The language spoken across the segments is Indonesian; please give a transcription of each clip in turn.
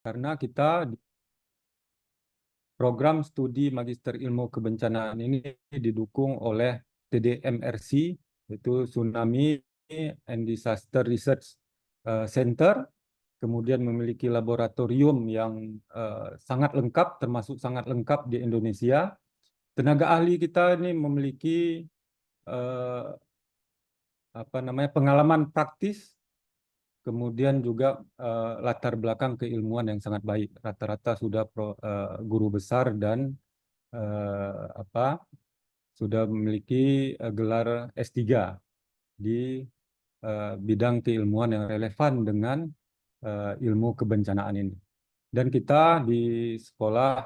karena kita program studi Magister Ilmu Kebencanaan ini didukung oleh TDMRC, yaitu Tsunami and Disaster Research Center, kemudian memiliki laboratorium yang sangat lengkap, termasuk sangat lengkap di Indonesia. Tenaga ahli kita ini memiliki pengalaman praktis, kemudian juga latar belakang keilmuan yang sangat baik. Rata-rata sudah guru besar dan sudah memiliki gelar S3 di bidang keilmuan yang relevan dengan ilmu kebencanaan ini. Dan kita di sekolah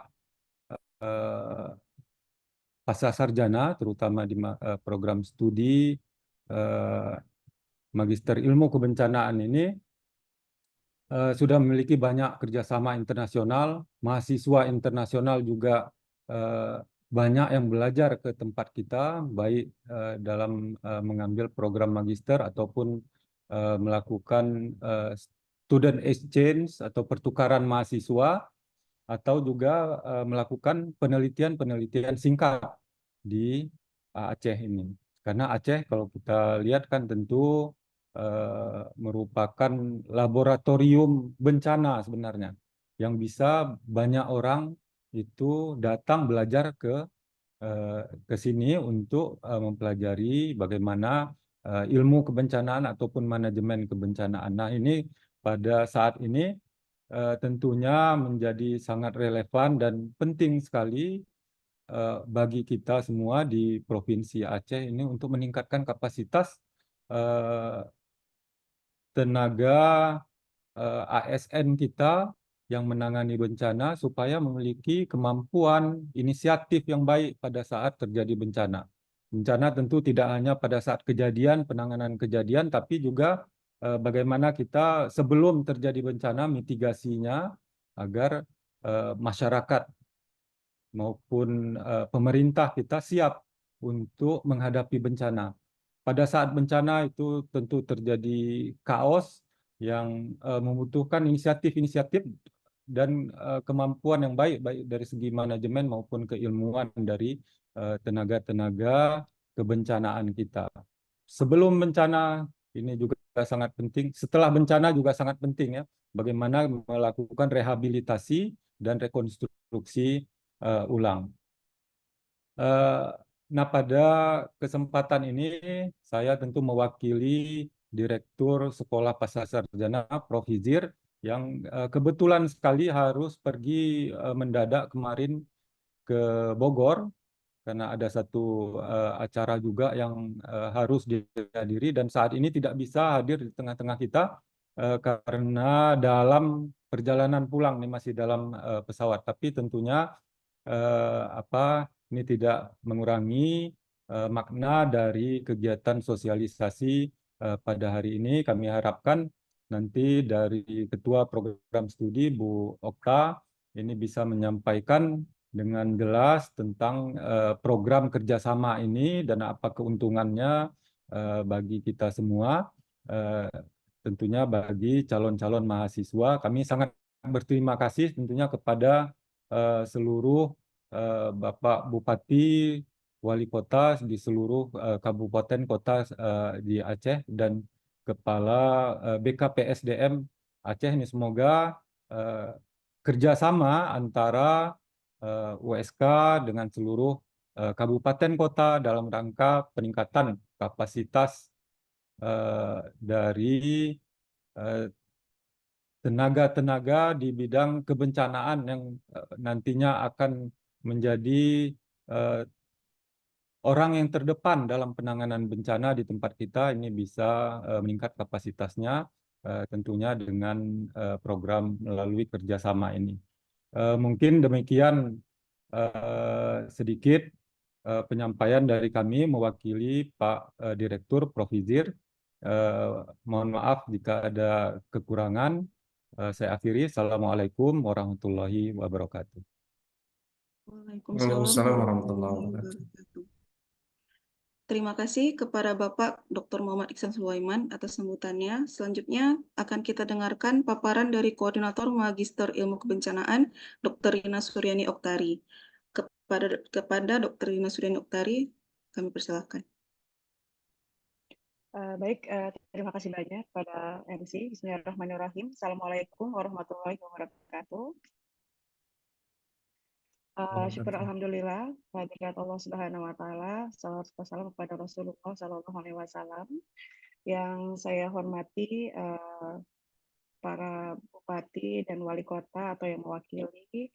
pasca sarjana, terutama di program studi Magister Ilmu Kebencanaan ini, sudah memiliki banyak kerjasama internasional, mahasiswa internasional juga banyak yang belajar ke tempat kita, baik dalam mengambil program magister ataupun melakukan student exchange atau pertukaran mahasiswa, atau juga melakukan penelitian-penelitian singkat di Aceh ini. Karena Aceh kalau kita lihat kan tentu merupakan laboratorium bencana sebenarnya, yang bisa banyak orang itu datang belajar ke sini untuk mempelajari bagaimana ilmu kebencanaan ataupun manajemen kebencanaan. Nah, ini pada saat ini tentunya menjadi sangat relevan dan penting sekali bagi kita semua di Provinsi Aceh ini untuk meningkatkan kapasitas tenaga ASN kita yang menangani bencana supaya memiliki kemampuan inisiatif yang baik pada saat terjadi bencana. Bencana tentu tidak hanya pada saat kejadian, penanganan kejadian, tapi juga bagaimana kita sebelum terjadi bencana mitigasinya agar masyarakat maupun pemerintah kita siap untuk menghadapi bencana. Pada saat bencana itu tentu terjadi kaos yang membutuhkan inisiatif-inisiatif dan kemampuan yang baik, baik dari segi manajemen maupun keilmuan dari tenaga-tenaga kebencanaan kita. Sebelum bencana ini juga sangat penting, setelah bencana juga sangat penting ya, bagaimana melakukan rehabilitasi dan rekonstruksi ulang. Nah, pada kesempatan ini saya tentu mewakili Direktur Sekolah Pasca Sarjana Prof. Hizir yang kebetulan sekali harus pergi mendadak kemarin ke Bogor karena ada satu acara juga yang harus dihadiri, dan saat ini tidak bisa hadir di tengah-tengah kita karena dalam perjalanan pulang nih, masih dalam pesawat. Tapi tentunya ini tidak mengurangi makna dari kegiatan sosialisasi pada hari ini. Kami harapkan nanti dari Ketua Program Studi Bu Okta ini bisa menyampaikan dengan jelas tentang program kerjasama ini dan apa keuntungannya bagi kita semua, eh, tentunya bagi calon-calon mahasiswa. Kami sangat berterima kasih tentunya kepada seluruh Bapak Bupati, Wali Kota di seluruh kabupaten kota di Aceh, dan Kepala BKPSDM Aceh ini. Semoga eh, kerjasama antara USK dengan seluruh kabupaten kota dalam rangka peningkatan kapasitas dari eh, tenaga-tenaga di bidang kebencanaan yang nantinya akan menjadi eh, orang yang terdepan dalam penanganan bencana di tempat kita ini bisa meningkat kapasitasnya, tentunya dengan program melalui kerjasama ini. Mungkin demikian sedikit penyampaian dari kami mewakili Pak Direktur Prof. Hizir. Mohon maaf jika ada kekurangan. Saya akhiri. Assalamualaikum warahmatullahi wabarakatuh. Waalaikumsalam Waalaikumsalam warahmatullahi warahmatullahi wabarakatuh. wabarakatuh. Terima kasih kepada Bapak Dr. Muhammad Iksan Sulaiman atas sambutannya. Selanjutnya akan kita dengarkan paparan dari Koordinator Magister Ilmu Kebencanaan, Dr. Rina Suryani Oktari. Kepada Dr. Rina Suryani Oktari, kami persilahkan. Baik, terima kasih banyak pada MC. Bismillahirrahmanirrahim. Assalamualaikum warahmatullahi wabarakatuh. Syukur alhamdulillah, kehadirat Allah Subhanahu wa taala, salawat wassalam kepada Rasulullah sallallahu alaihi wasallam. Yang saya hormati para bupati dan wali kota atau yang mewakili,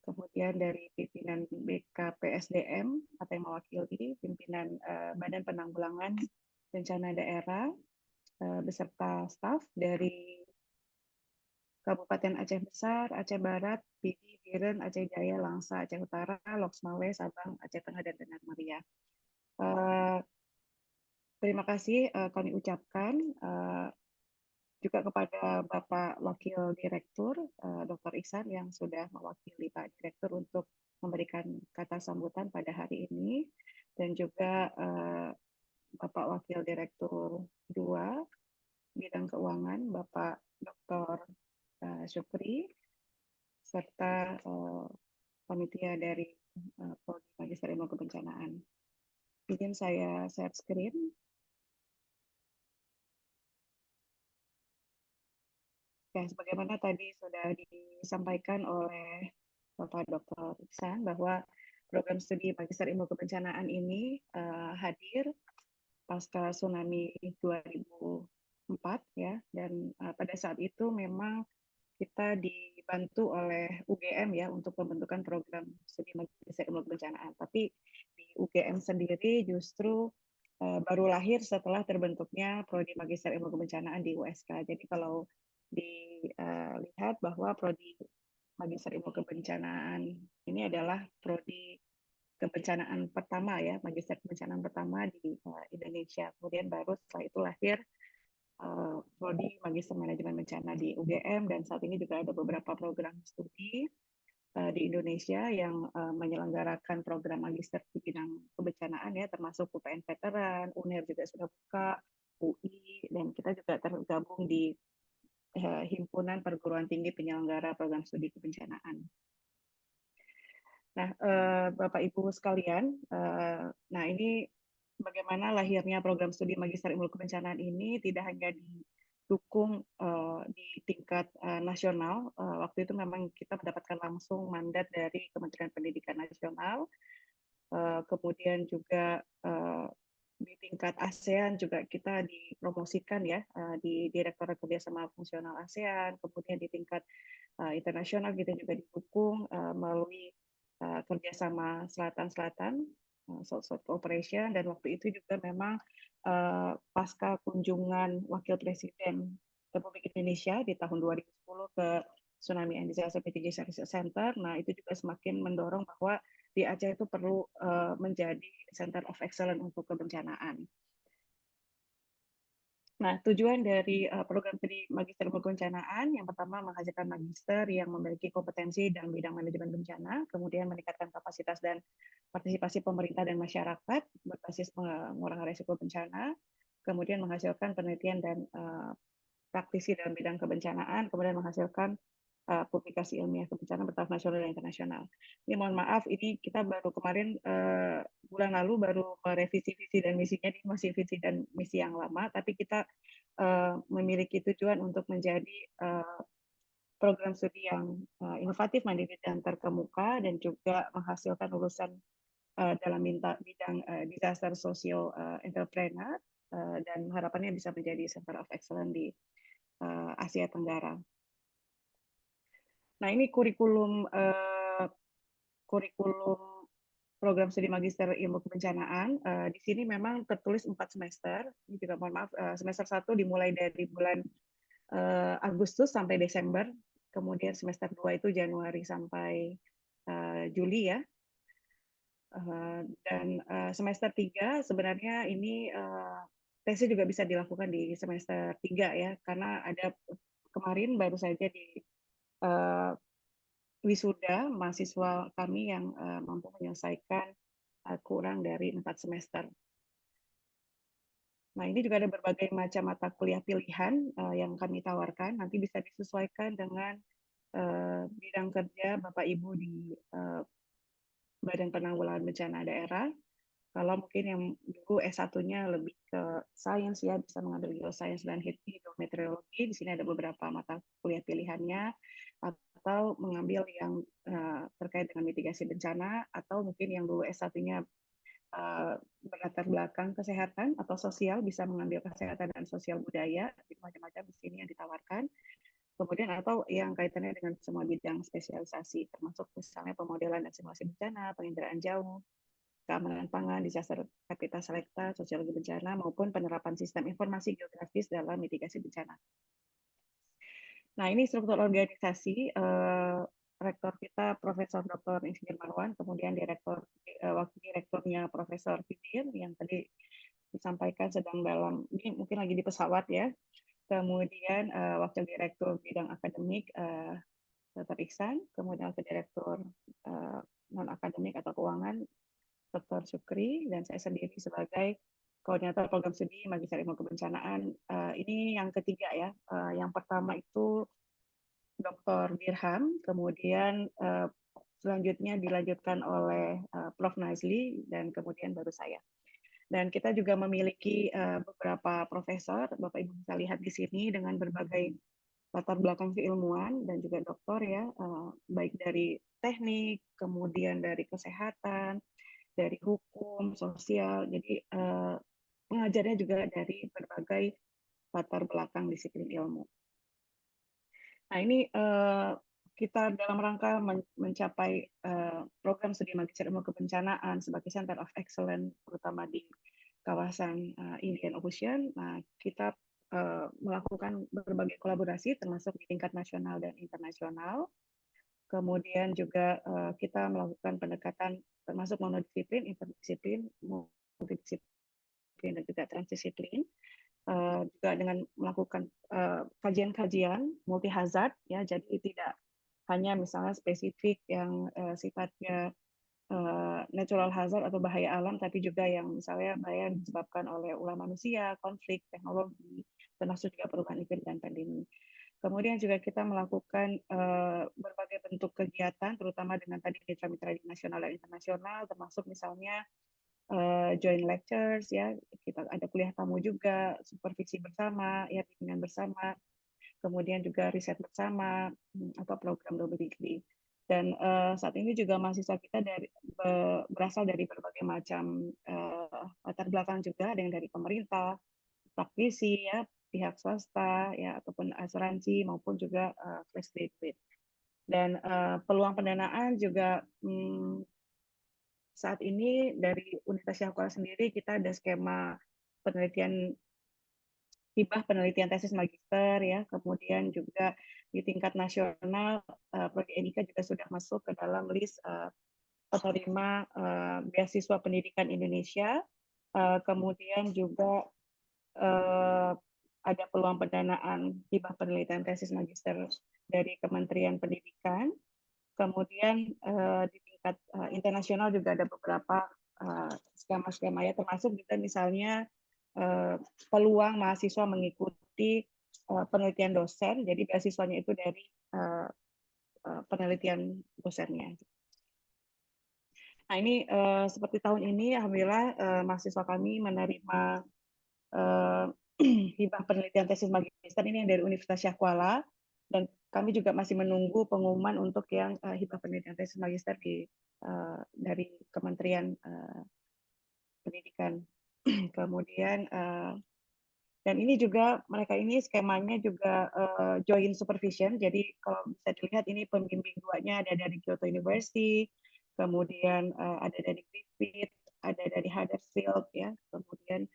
kemudian dari pimpinan BKPSDM atau yang mewakili pimpinan Badan Penanggulangan Bencana Daerah beserta staf dari Kabupaten Aceh Besar, Aceh Barat, Pidi, Biren, Aceh Jaya, Langsa, Aceh Utara, Loksmawe, Sabang, Aceh Tengah, dan Benar Meriah. Terima kasih kami ucapkan juga kepada Bapak Wakil Direktur, Dr. Ihsan, yang sudah mewakili Pak Direktur untuk memberikan kata sambutan pada hari ini, dan juga Bapak Wakil Direktur 2 Bidang Keuangan, Bapak Dr. Syukri, serta panitia dari Prodi Magister Ilmu Kebencanaan. Izin saya share screen. Ya, sebagaimana tadi sudah disampaikan oleh Bapak Dr. Iksan bahwa program studi Magister Ilmu Kebencanaan ini hadir pasca tsunami 2004 ya, dan pada saat itu memang kita dibantu oleh UGM ya untuk pembentukan program studi Magister Ilmu Kebencanaan. Tapi di UGM sendiri justru baru lahir setelah terbentuknya Prodi Magister Ilmu Kebencanaan di USK. Jadi kalau dilihat bahwa Prodi Magister Ilmu Kebencanaan ini adalah prodi kebencanaan pertama ya, Magister Kebencanaan pertama di Indonesia. Kemudian baru setelah itu lahir Prodi Magister Manajemen Bencana di UGM, dan saat ini juga ada beberapa program studi di Indonesia yang menyelenggarakan program magister di bidang kebencanaan ya, termasuk UPN Veteran, UNER juga sudah buka, UI, dan kita juga tergabung di Himpunan Perguruan Tinggi Penyelenggara Program Studi Kebencanaan. Nah, Bapak Ibu sekalian, nah ini bagaimana lahirnya program studi Magister Ilmu Kebencanaan ini tidak hanya didukung di tingkat nasional. Waktu itu memang kita mendapatkan langsung mandat dari Kementerian Pendidikan Nasional, kemudian juga di tingkat ASEAN juga kita dipromosikan ya di Direktorat Kerjasama Fungsional ASEAN, kemudian di tingkat internasional kita juga didukung melalui kerjasama Selatan-Selatan, South Cooperation, dan waktu itu juga memang pasca kunjungan Wakil Presiden Republik Indonesia di tahun 2010 ke Tsunami and Disaster Mitigation Research Center, nah itu juga semakin mendorong bahwa di Aceh itu perlu menjadi Center of Excellence untuk kebencanaan. Nah, tujuan dari program studi Magister Ilmu Kebencanaan yang pertama menghasilkan magister yang memiliki kompetensi dalam bidang manajemen bencana, kemudian meningkatkan kapasitas dan partisipasi pemerintah dan masyarakat berbasis pengurangan risiko bencana, kemudian menghasilkan penelitian dan praktisi dalam bidang kebencanaan, kemudian menghasilkan publikasi ilmiah kebencanaan bertaraf nasional dan internasional. Ini mohon maaf, ini kita baru kemarin bulan lalu baru merevisi visi dan misinya, ini masih visi dan misi yang lama, tapi kita memiliki tujuan untuk menjadi program studi yang inovatif, mandiri, dan terkemuka, dan juga menghasilkan lulusan dalam bidang disaster social entrepreneur, dan harapannya bisa menjadi Center of Excellence di Asia Tenggara. Nah, ini kurikulum program studi Magister Ilmu Kebencanaan. Di sini memang tertulis 4 semester. Ini juga mohon maaf, semester 1 dimulai dari bulan Agustus sampai Desember. Kemudian semester 2 itu Januari sampai Juli ya. Dan semester 3 sebenarnya ini tesis juga bisa dilakukan di semester 3 ya, karena ada kemarin baru saja di wisuda mahasiswa kami yang mampu menyelesaikan kurang dari 4 semester. Nah, ini juga ada berbagai macam mata kuliah pilihan yang kami tawarkan. Nanti bisa disesuaikan dengan bidang kerja Bapak Ibu di Badan Penanggulangan Bencana Daerah. Kalau mungkin yang dulu S1-nya lebih ke sains ya, bisa mengambil geoscience dan hidrometeorologi. Di sini ada beberapa mata kuliah pilihannya, atau mengambil yang terkait dengan mitigasi bencana, atau mungkin yang dulu S1-nya berlatar belakang kesehatan atau sosial, bisa mengambil kesehatan dan sosial budaya. Macam-macam di sini yang ditawarkan. Kemudian atau yang kaitannya dengan semua bidang spesialisasi, termasuk misalnya pemodelan dan simulasi bencana, penginderaan jauh, keamanan pangan, disaster kapita selekta, sosiologi bencana, maupun penerapan sistem informasi geografis dalam mitigasi bencana. Nah, ini struktur organisasi. Rektor kita Profesor Dr. Insinyur Marwan, kemudian wakil direkturnya Profesor Fidir yang tadi disampaikan sedang dalam, ini mungkin lagi di pesawat ya. Kemudian wakil direktur bidang akademik Dr. Iksan, kemudian wakil direktur non akademik atau keuangan Dr. Syukri, dan saya sendiri sebagai koordinator program studi Magister Ilmu Kebencanaan. Ini yang ketiga ya. Yang pertama itu Dr. Dirham, kemudian selanjutnya dilanjutkan oleh Prof. Nazli, dan kemudian baru saya. Dan kita juga memiliki beberapa profesor, Bapak Ibu bisa lihat di sini dengan berbagai latar belakang keilmuan dan juga doktor ya, baik dari teknik, kemudian dari kesehatan, dari hukum, sosial. Jadi pengajarnya juga dari berbagai latar belakang disiplin ilmu. Nah, ini kita dalam rangka mencapai program studi Magister Ilmu Kebencanaan sebagai Center of Excellence, terutama di kawasan Indian Ocean. Nah, kita melakukan berbagai kolaborasi, termasuk di tingkat nasional dan internasional. Kemudian juga kita melakukan pendekatan termasuk monodisiplin, interdisiplin, multidisiplin, dan juga transdisiplin. Juga dengan melakukan kajian-kajian multi hazard ya, jadi tidak hanya misalnya spesifik yang sifatnya natural hazard atau bahaya alam, tapi juga yang misalnya bahaya yang disebabkan oleh ulah manusia, konflik, teknologi, termasuk juga perubahan iklim dan pandemi. Kemudian juga kita melakukan berbagai bentuk kegiatan, terutama dengan tadi mitra-mitra nasional dan internasional, termasuk misalnya joint lectures ya, kita ada kuliah tamu juga, supervisi bersama, ya bimbingan bersama, kemudian juga riset bersama atau program double degree. Dan saat ini juga mahasiswa kita berasal dari berbagai macam latar belakang juga, ada yang dari pemerintah, praktisi ya, pihak swasta ya, ataupun asuransi, maupun juga fresh graduate. Dan peluang pendanaan juga saat ini dari Universitas Syahkuala sendiri kita ada skema penelitian hibah penelitian tesis magister ya, kemudian juga di tingkat nasional Prodi Enika juga sudah masuk ke dalam list penerima beasiswa pendidikan Indonesia. Kemudian juga ada peluang pendanaan hibah penelitian tesis magister dari Kementerian Pendidikan. Kemudian di tingkat internasional juga ada beberapa skema-skema ya, termasuk juga misalnya peluang mahasiswa mengikuti penelitian dosen, jadi beasiswanya itu dari penelitian dosennya. Nah, ini seperti tahun ini, alhamdulillah mahasiswa kami menerima hibah penelitian tesis magister ini yang dari Universitas Syahkuala, dan kami juga masih menunggu pengumuman untuk yang hibah penelitian tesis magister dari Kementerian Pendidikan. Kemudian dan ini juga mereka ini skemanya juga joint supervision. Jadi kalau bisa dilihat ini pembimbing duanya ada dari Kyoto University, kemudian ada dari Griffith, ada dari Huddersfield ya. Kemudian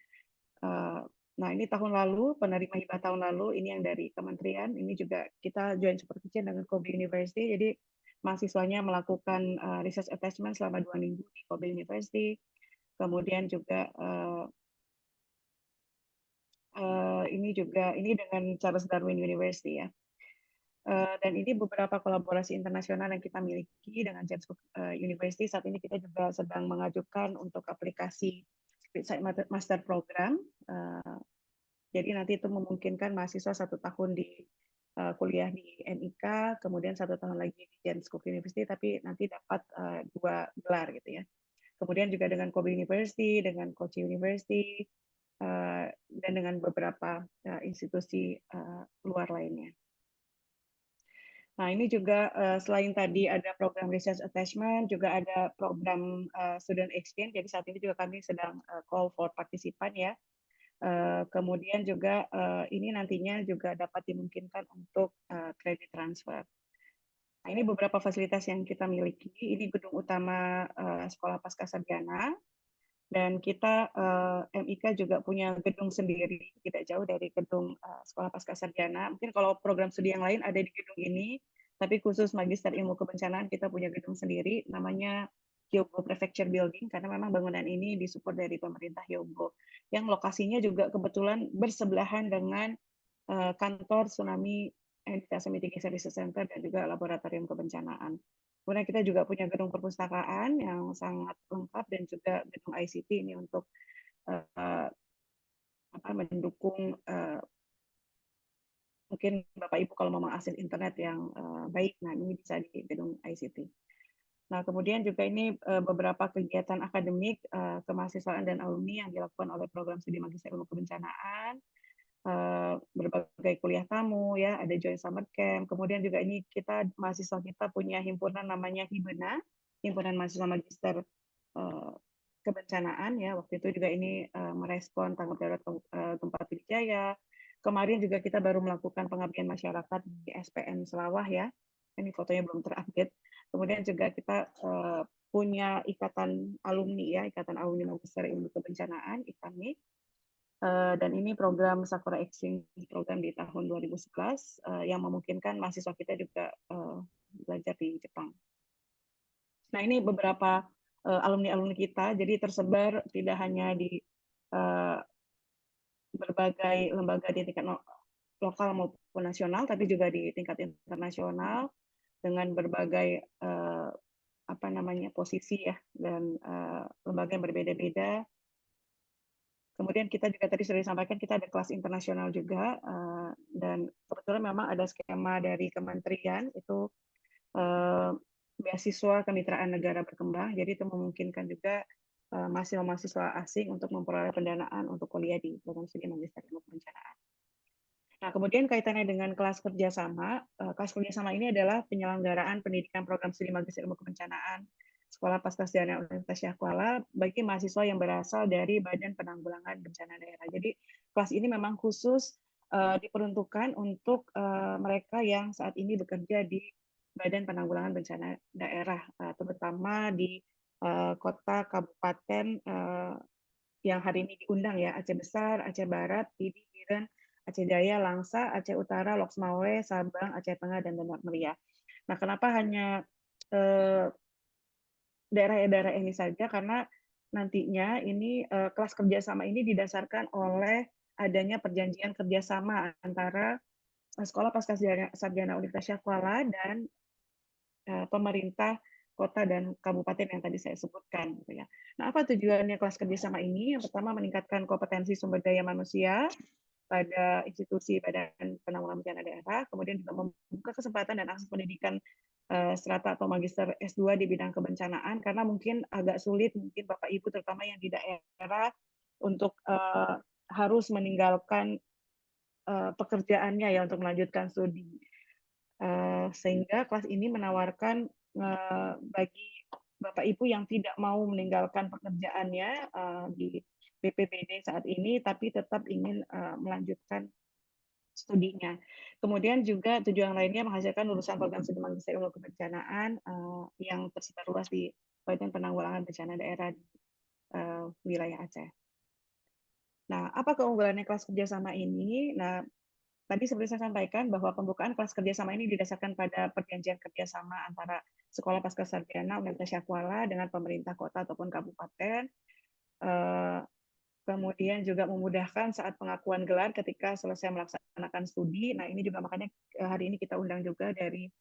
nah ini tahun lalu penerima hibah tahun lalu ini yang dari kementerian, ini juga kita joint supervision dengan Kobe University. Jadi mahasiswanya melakukan research attachment selama 2 minggu di Kobe University. Kemudian juga ini dengan Charles Darwin University ya. Dan ini beberapa kolaborasi internasional yang kita miliki dengan James Cook University. Saat ini kita juga sedang mengajukan untuk aplikasi master program. Jadi nanti itu memungkinkan mahasiswa 1 tahun di kuliah di NIK, kemudian 1 tahun lagi di James Cook University, tapi nanti dapat 2 gelar gitu ya. Kemudian juga dengan Kobe University, dengan Kochi University, dan dengan beberapa institusi luar lainnya. Nah, ini juga selain tadi ada program research attachment, juga ada program student exchange. Jadi saat ini juga kami sedang call for partisipan ya. Kemudian juga ini nantinya juga dapat dimungkinkan untuk credit transfer. Nah, ini beberapa fasilitas yang kita miliki. Ini gedung utama Sekolah Pascasarjana. Dan kita MIK juga punya gedung sendiri, tidak jauh dari gedung Sekolah Pascasarjana. Mungkin kalau program studi yang lain ada di gedung ini, tapi khusus Magister Ilmu Kebencanaan kita punya gedung sendiri, namanya Hyogo Prefecture Building, karena memang bangunan ini disupport dari pemerintah Hyogo, yang lokasinya juga kebetulan bersebelahan dengan kantor Tsunami and Disaster Mitigation Research Center dan juga Laboratorium Kebencanaan. Kemudian kita juga punya gedung perpustakaan yang sangat lengkap dan juga gedung ICT ini untuk mendukung mungkin Bapak Ibu kalau mau mengakses internet yang baik, nah ini bisa di gedung ICT. Nah kemudian juga ini beberapa kegiatan akademik kemahasiswaan dan alumni yang dilakukan oleh program studi Magister Ilmu Kebencanaan, berbagai kuliah tamu ya, ada joint summer camp. Kemudian juga ini mahasiswa kita punya himpunan namanya Hibena, himpunan mahasiswa magister kebencanaan ya. Waktu itu juga ini merespon tanggap darurat gempa Pidijaya. Kemarin juga kita baru melakukan pengabdian masyarakat di SPN Selawah ya. Ini fotonya belum terupdate. Kemudian juga kita punya ikatan alumni ya, ikatan alumni Magister Ilmu Kebencanaan, IKAMI. Dan ini program Sakura Exchange program di tahun 2011 yang memungkinkan mahasiswa kita juga belajar di Jepang. Nah ini beberapa alumni-alumni kita, jadi tersebar tidak hanya di berbagai lembaga di tingkat lokal maupun nasional, tapi juga di tingkat internasional dengan berbagai posisi ya dan lembaga yang berbeda-beda. Kemudian kita juga tadi sudah disampaikan kita ada kelas internasional juga dan kebetulan memang ada skema dari kementerian itu beasiswa kemitraan negara berkembang, jadi itu memungkinkan juga mahasiswa-mahasiswa asing untuk memperoleh pendanaan untuk kuliah di program studi Magister Ilmu Kebencanaan. Nah, kemudian kaitannya dengan kelas kerjasama ini adalah penyelenggaraan pendidikan program studi Magister Ilmu Kebencanaan Sekolah Pascasarjana Universitas Syah Kuala bagi mahasiswa yang berasal dari Badan Penanggulangan Bencana Daerah. Jadi kelas ini memang khusus diperuntukkan untuk mereka yang saat ini bekerja di Badan Penanggulangan Bencana Daerah, terutama di kota kabupaten yang hari ini diundang ya, Aceh Besar, Aceh Barat, Pidi, Biren, Aceh Jaya, Langsa, Aceh Utara, Loksmawe, Sabang, Aceh Tengah, dan Tanjung Meriah. Nah, kenapa hanya daerah-daerah ini saja? Karena nantinya ini kelas kerjasama ini didasarkan oleh adanya perjanjian kerjasama antara Sekolah Pascasarjana Universitas Syah Kuala dan pemerintah kota dan kabupaten yang tadi saya sebutkan. Gitu ya. Nah, apa tujuannya kelas kerjasama ini? Yang pertama, meningkatkan kompetensi sumber daya manusia pada institusi Badan Penanggulangan Bencana Daerah, kemudian juga membuka kesempatan dan akses pendidikan strata atau magister S2 di bidang kebencanaan, karena mungkin agak sulit, mungkin Bapak Ibu terutama yang di daerah, untuk harus meninggalkan pekerjaannya ya untuk melanjutkan studi. Sehingga kelas ini menawarkan bagi Bapak Ibu yang tidak mau meninggalkan pekerjaannya di BPBD saat ini, tapi tetap ingin melanjutkan studinya. Kemudian juga tujuan lainnya menghasilkan lulusan program studi Magister Ilmu Kebencanaan yang tersebar luas di Badan Penanggulangan Bencana Daerah di wilayah Aceh. Nah, apa keunggulannya kelas kerjasama ini? Nah, tadi seperti saya sampaikan bahwa pembukaan kelas kerjasama ini didasarkan pada perjanjian kerjasama antara Sekolah Pascasarjana Universitas Syah Kuala dengan pemerintah kota ataupun kabupaten. Kemudian juga memudahkan saat pengakuan gelar ketika selesai melaksanakan studi. Nah, ini juga makanya hari ini kita undang juga dari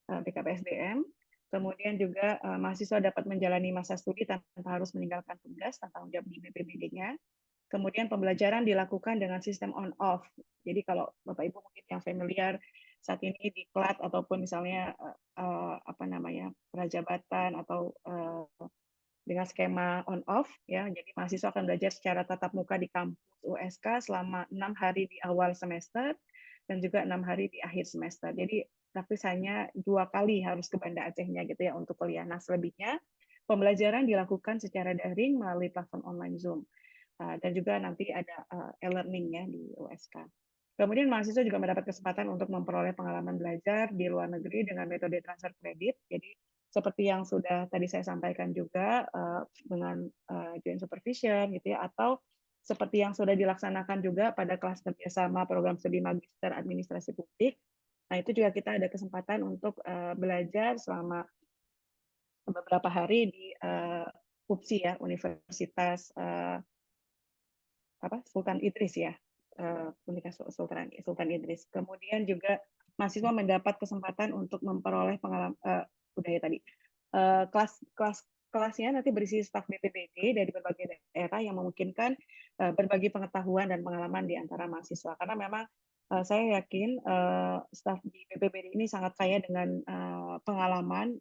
BKPSDM. Kemudian juga mahasiswa dapat menjalani masa studi tanpa harus meninggalkan tugas atau tanggung jawab di BPBD-nya. Kemudian pembelajaran dilakukan dengan sistem on-off. Jadi kalau Bapak Ibu mungkin yang familiar saat ini di KLAT ataupun misalnya apa namanya prajabatan atau dengan skema on-off, ya. Jadi mahasiswa akan belajar secara tatap muka di kampus USK selama 6 hari di awal semester dan juga 6 hari di akhir semester. Jadi praktis hanya 2 kali harus ke Banda Acehnya gitu ya untuk kuliah. Nah, selebihnya pembelajaran dilakukan secara daring melalui platform online Zoom. Dan juga nanti ada e-learning ya di USK. Kemudian mahasiswa juga mendapat kesempatan untuk memperoleh pengalaman belajar di luar negeri dengan metode transfer kredit. Jadi seperti yang sudah tadi saya sampaikan juga dengan joint supervision gitu ya, atau seperti yang sudah dilaksanakan juga pada kelas kerjasama program studi magister administrasi publik. Nah, itu juga kita ada kesempatan untuk belajar selama beberapa hari di UPSI ya, Universitas Sultan Idris ya, Universitas Sultan Idris. Kemudian juga mahasiswa mendapat kesempatan untuk memperoleh pengalaman udah ya tadi kelasnya nanti berisi staf BPBD dari berbagai daerah yang memungkinkan berbagi pengetahuan dan pengalaman di antara mahasiswa. Karena memang saya yakin staf di BPBD ini sangat kaya dengan pengalaman,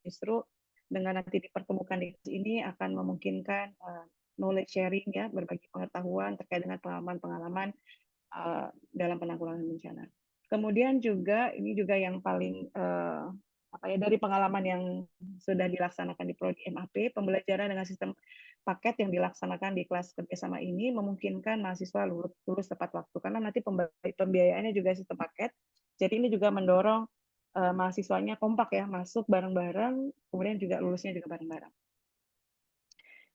justru dengan nanti dipertemukan di sini akan memungkinkan knowledge sharing ya, berbagi pengetahuan terkait dengan pengalaman-pengalaman dalam penanggulangan bencana. Kemudian juga ini juga yang paling dari pengalaman yang sudah dilaksanakan di Prodi MAP, pembelajaran dengan sistem paket yang dilaksanakan di kelas kerjasama ini memungkinkan mahasiswa lulus tepat waktu karena nanti pembiayaannya juga sistem paket. Jadi ini juga mendorong mahasiswanya kompak ya, masuk bareng-bareng, kemudian juga lulusnya juga bareng-bareng.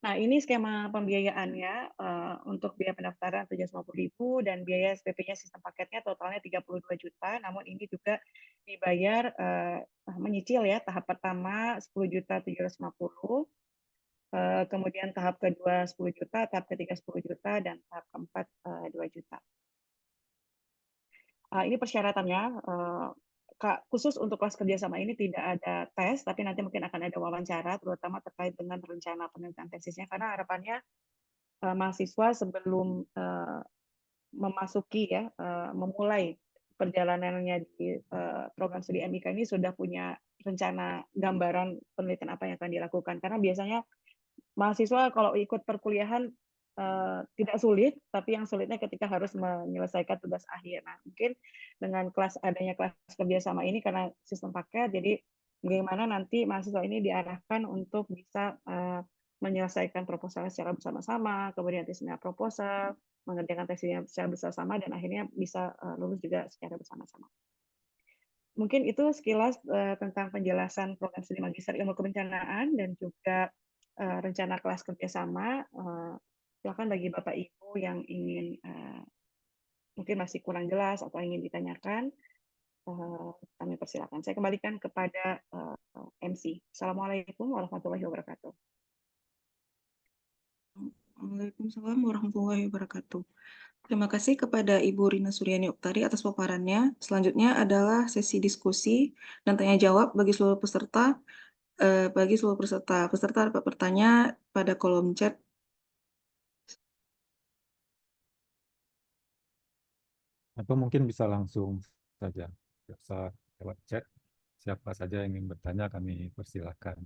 Nah, ini skema pembiayaannya untuk biaya pendaftaran Rp750.000 dan biaya SPP-nya sistem paketnya totalnya 32 juta. Namun ini juga dibayar menyicil ya, tahap pertama 10.750.000, kemudian tahap kedua 10 juta, tahap ketiga 10 juta, dan tahap keempat 2 juta. Ini persyaratannya, khusus untuk kelas kerjasama ini tidak ada tes, tapi nanti mungkin akan ada wawancara, terutama terkait dengan rencana penelitian tesisnya, karena harapannya mahasiswa sebelum memasuki ya, memulai perjalanannya di program studi MIK ini sudah punya rencana gambaran penelitian apa yang akan dilakukan. Karena biasanya mahasiswa kalau ikut perkuliahan tidak sulit, tapi yang sulitnya ketika harus menyelesaikan tugas akhir. Nah, mungkin dengan adanya kelas kerjasama ini karena sistem paket, jadi bagaimana nanti mahasiswa ini diarahkan untuk bisa menyelesaikan proposal secara bersama-sama, kemudian tesisnya proposal, mengerjakan tesisnya secara bersama-sama, dan akhirnya bisa lulus juga secara bersama-sama. Mungkin itu sekilas tentang penjelasan program studi magister ilmu kebencanaan dan juga rencana kelas kerjasama. Silakan bagi Bapak Ibu yang ingin mungkin masih kurang jelas atau ingin ditanyakan, kami persilakan. Saya kembalikan kepada MC. Assalamualaikum warahmatullahi wabarakatuh. Waalaikumsalam warahmatullahi wabarakatuh. Terima kasih kepada Ibu Rina Suryani Oktari atas paparannya. Selanjutnya adalah sesi diskusi dan tanya jawab bagi seluruh peserta. Peserta dapat bertanya pada kolom chat. Atau mungkin bisa langsung saja, bisa lewat chat. Siapa saja yang ingin bertanya kami persilakan.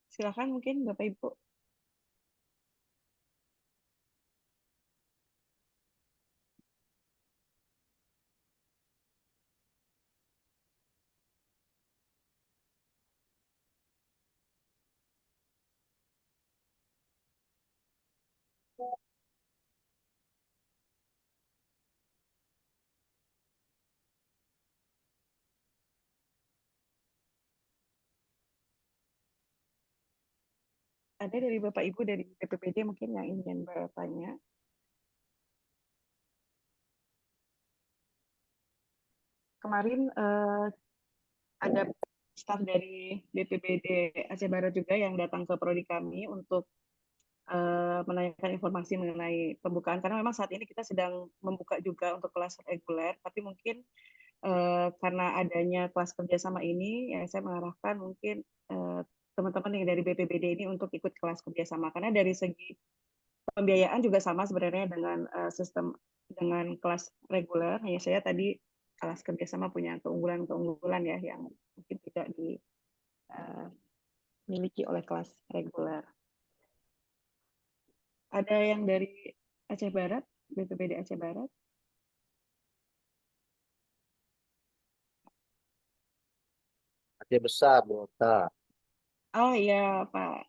Silakan mungkin Bapak Ibu. Ada dari Bapak Ibu dari BPPD mungkin yang ingin bertanya. Kemarin ada staf dari BPBD Aceh Barat juga yang datang ke prodi kami untuk menanyakan informasi mengenai pembukaan, karena memang saat ini kita sedang membuka juga untuk kelas reguler, tapi mungkin karena adanya kelas kerjasama ini, ya saya mengarahkan mungkin teman-teman yang dari BPBD ini untuk ikut kelas kerjasama, karena dari segi pembiayaan juga sama sebenarnya dengan sistem dengan kelas reguler, hanya saya tadi kelas kerjasama punya keunggulan-keunggulan ya yang mungkin tidak dimiliki oleh kelas reguler. Ada yang dari Aceh Barat, BPBD Aceh Barat? Aceh Besar, Bu Okta, Oh iya Pak,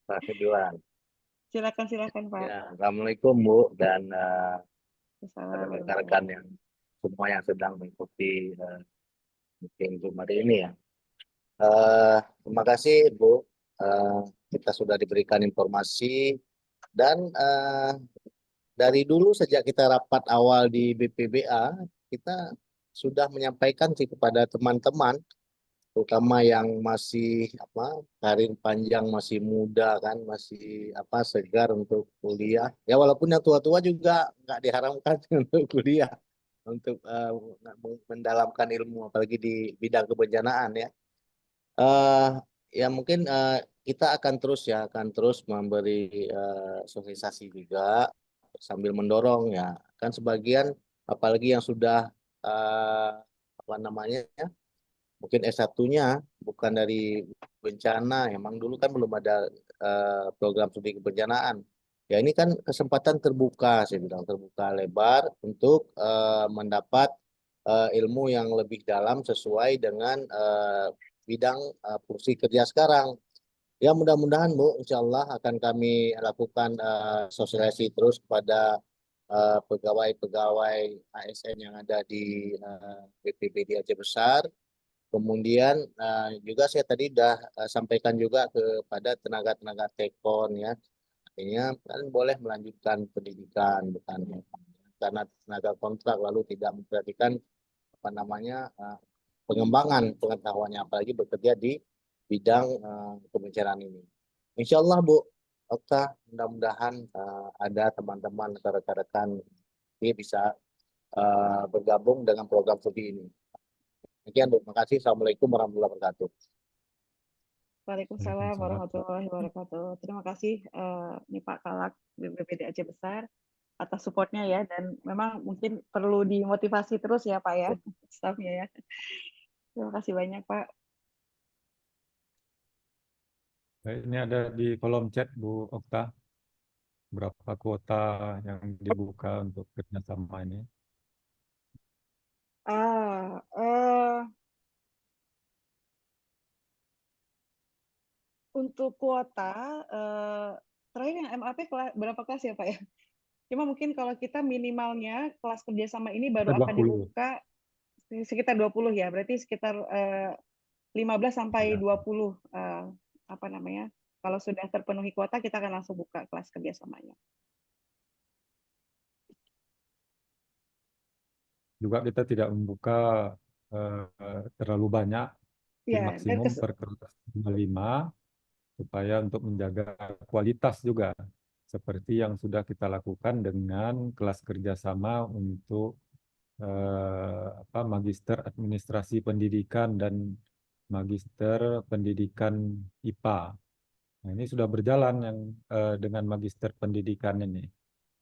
Pak Ridwan. silakan Pak. Ya, Assalamualaikum Bu dan Assalamualaikum. rekan-rekan yang semua yang sedang mengikuti meeting Zoom hari ini ya. Terima kasih Bu, kita sudah diberikan informasi dan dari dulu sejak kita rapat awal di BPBA, kita sudah menyampaikan sih kepada teman-teman, terutama yang masih karir panjang, masih muda kan, masih segar untuk kuliah. Ya walaupun yang tua-tua juga nggak diharamkan untuk kuliah, untuk mendalamkan ilmu, apalagi di bidang kebencanaan ya. Ya mungkin kita akan terus memberi sosialisasi juga sambil mendorong ya, kan sebagian apalagi yang sudah mungkin S1-nya bukan dari bencana, emang dulu kan belum ada program studi kebencanaan. Ya ini kan kesempatan terbuka, saya bilang terbuka lebar untuk mendapat ilmu yang lebih dalam sesuai dengan bidang porsi kerja sekarang. Ya mudah-mudahan Bu, insya Allah akan kami lakukan sosialisasi terus kepada pegawai-pegawai ASN yang ada di BPBD Aceh Besar. Kemudian juga saya tadi sudah sampaikan juga kepada tenaga-tenaga tekon ya, artinya kan boleh melanjutkan pendidikan, bukan karena tenaga kontrak lalu tidak memperhatikan pengembangan pengetahuannya, apalagi bekerja di bidang kebencanaan ini. Insya Allah Bu Okta, mudah-mudahan ada teman-teman atau rekan-rekan ini bisa bergabung dengan program studi ini. Sekian Bu, terima kasih. Assalamualaikum warahmatullahi wabarakatuh. Waalaikumsalam warahmatullahi wabarakatuh. Terima kasih nih Pak Kalak BPBD Aceh Besar atas supportnya ya, dan memang mungkin perlu dimotivasi terus ya Pak ya, stafnya ya. Terima kasih banyak Pak. Baik, ini ada di kolom chat Bu Okta, berapa kuota yang dibuka untuk kerjasama ini. Untuk kuota, terakhir yang MAP berapa kelas ya Pak ya? Cuma mungkin kalau kita minimalnya kelas kerjasama ini baru akan 20. dibuka sekitar 20 ya, berarti sekitar 15 sampai 20 kalau sudah terpenuhi kuota kita akan langsung buka kelas kerjasamanya. Juga kita tidak membuka terlalu banyak, Ya, dan maksimum per kelas 5 supaya untuk menjaga kualitas juga, seperti yang sudah kita lakukan dengan kelas kerjasama untuk Magister Administrasi Pendidikan dan Magister Pendidikan IPA. Nah, ini sudah berjalan yang dengan Magister Pendidikan ini.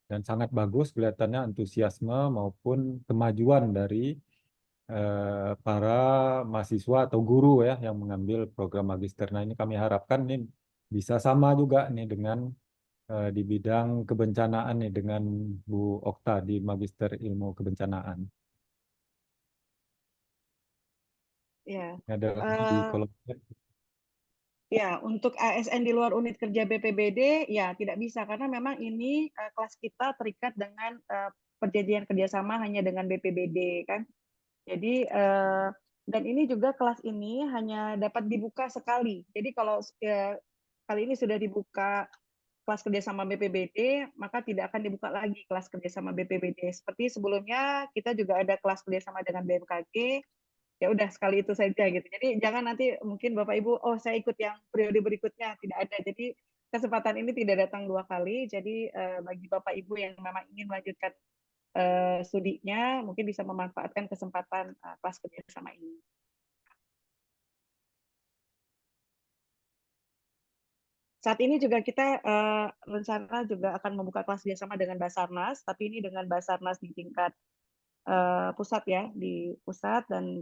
Dan sangat bagus kelihatannya antusiasme maupun kemajuan dari para mahasiswa atau guru ya yang mengambil program magister. Nah, ini kami harapkan nih bisa sama juga nih dengan di bidang kebencanaan nih dengan Bu Okta di Magister Ilmu Kebencanaan. ya. Ada di kolom chat. Ya, untuk ASN di luar unit kerja BPBD ya tidak bisa karena memang ini kelas kita terikat dengan perjanjian kerjasama hanya dengan BPBD kan. Jadi dan ini juga kelas ini hanya dapat dibuka sekali. Jadi kalau kali ini sudah dibuka kelas kerjasama BPBD, maka tidak akan dibuka lagi kelas kerjasama BPBD. Seperti sebelumnya kita juga ada kelas kerjasama dengan BMKG, ya udah sekali itu saja gitu. Jadi jangan nanti mungkin Bapak Ibu, oh saya ikut yang periode berikutnya, tidak ada. Jadi kesempatan ini tidak datang 2 kali. Jadi bagi Bapak Ibu yang memang ingin melanjutkan studinya, mungkin bisa memanfaatkan kesempatan kelas kerjasama ini. Saat ini juga kita rencana juga akan membuka kelas kerjasama dengan Basarnas, tapi ini dengan Basarnas di tingkat pusat ya, di pusat, dan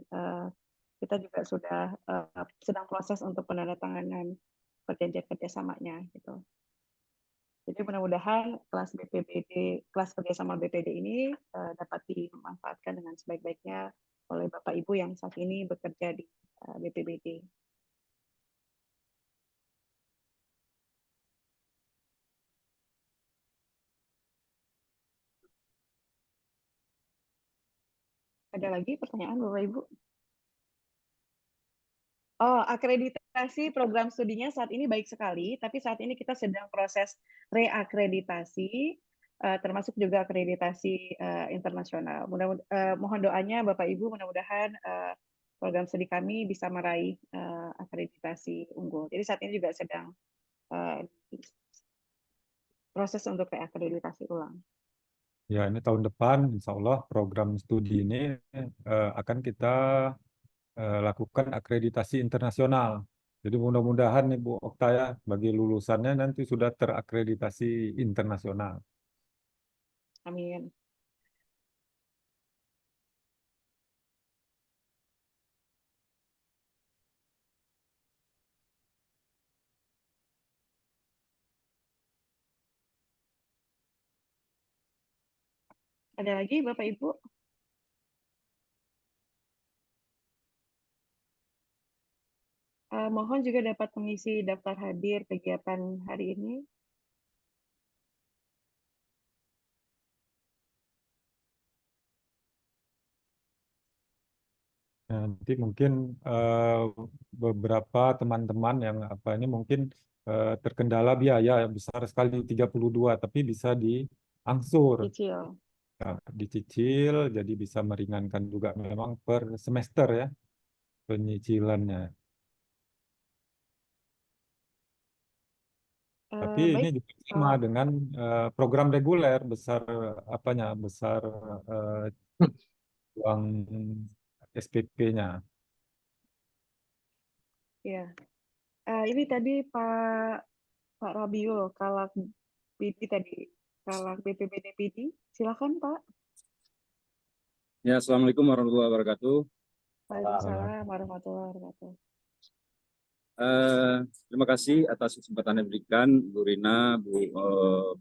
kita juga sudah sedang proses untuk penandatanganan perjanjian kerjasamanya gitu. Jadi mudah-mudahan kelas BPBD, kelas kerjasama BPD ini dapat dimanfaatkan dengan sebaik-baiknya oleh Bapak Ibu yang saat ini bekerja di BPBD. Ada lagi pertanyaan Bapak Ibu? Oh, akreditasi program studinya saat ini baik sekali, tapi saat ini kita sedang proses reakreditasi, termasuk juga akreditasi internasional. Mohon doanya Bapak Ibu, mudah-mudahan program studi kami bisa meraih akreditasi unggul. Jadi saat ini juga sedang proses untuk reakreditasi ulang. Ya, ini tahun depan, insya Allah program studi ini akan kita lakukan akreditasi internasional. Jadi mudah-mudahan nih Bu Okta ya, bagi lulusannya nanti sudah terakreditasi internasional. Amin. Ada lagi Bapak Ibu? Mohon juga dapat mengisi daftar hadir kegiatan hari ini. Nanti mungkin beberapa teman-teman yang apa ini mungkin terkendala biaya yang besar sekali 32, tapi bisa diangsur, Cicil. ya, dicicil, jadi bisa meringankan juga memang per semester ya penyicilannya. Tapi ini Baik. juga sama dengan program reguler besar besar uang SPP-nya. Ya. Ini tadi Pak Rabiul, Kalak PD tadi, Kalak BPBD PD. Silakan Pak. Ya, Assalamualaikum warahmatullahi wabarakatuh. Waalaikumsalam warahmatullahi wabarakatuh. Terima kasih atas kesempatan yang diberikan Bu Rina,